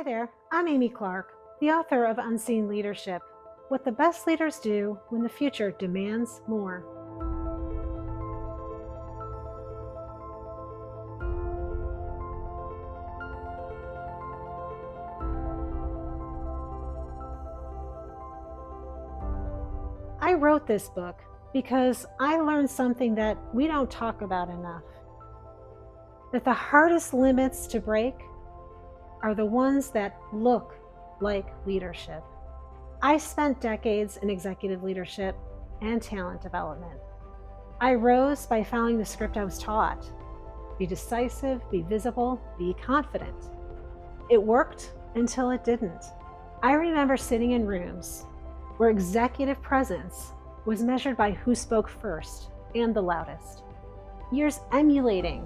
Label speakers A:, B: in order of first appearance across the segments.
A: Hi there, I'm Amy Clark, the author of Unseen Leadership: What the Best Leaders Do When the Future Demands More. I wrote this book because I learned something that we don't talk about enough: that the hardest limits to break are the ones that look like leadership. I spent decades in executive leadership and talent development. I rose by following the script I was taught: be decisive, be visible, be confident. It worked until it didn't. I remember sitting in rooms where executive presence was measured by who spoke first and the loudest. Years emulating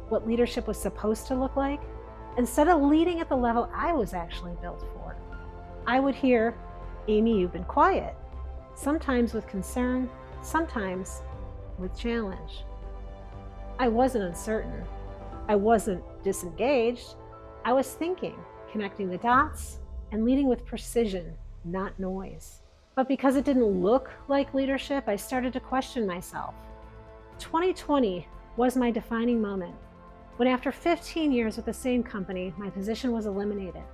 A: what leadership was supposed to look like instead of leading at the level I was actually built for. I would hear, "Amy, you've been quiet," sometimes with concern, sometimes with challenge. I wasn't uncertain. I wasn't disengaged. I was thinking, connecting the dots, and leading with precision, not noise. But because it didn't look like leadership, I started to question myself. 2020 was my defining moment, when after 15 years with the same company, my position was eliminated.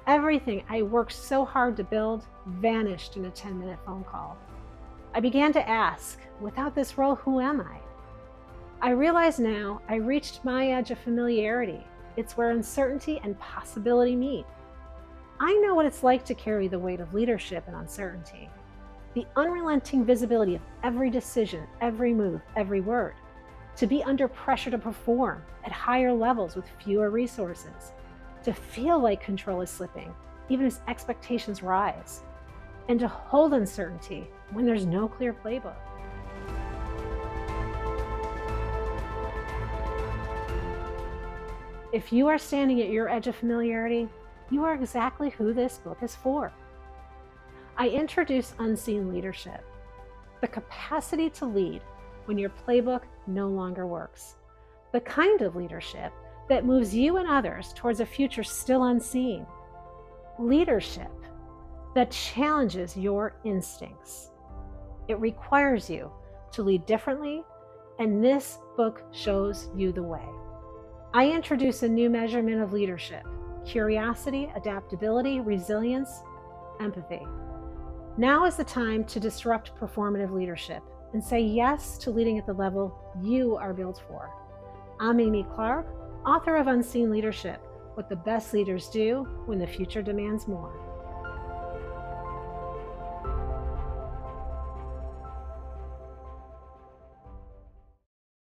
A: Everything I worked so hard to build vanished in a 10-minute phone call. I began to ask, without this role, who am I? I realize now I reached my edge of familiarity. It's where uncertainty and possibility meet. I know what it's like to carry the weight of leadership and uncertainty, the unrelenting visibility of every decision, every move, every word, to be under pressure to perform at higher levels with fewer resources, to feel like control is slipping, even as expectations rise, and to hold uncertainty when there's no clear playbook. If you are standing at your edge of familiarity, you are exactly who this book is for. I introduce Unseen Leadership: the capacity to lead when your playbook no longer works, the kind of leadership that moves you and others towards a future still unseen, leadership that challenges your instincts. It requires you to lead differently, and this book shows you the way. I introduce a new measurement of leadership: curiosity, adaptability, resilience, empathy. Now is the time to disrupt performative leadership and say yes to leading at the level you are built for. I'm Amy Clark, author of Unseen Leadership: What the Best Leaders Do When the Future Demands More.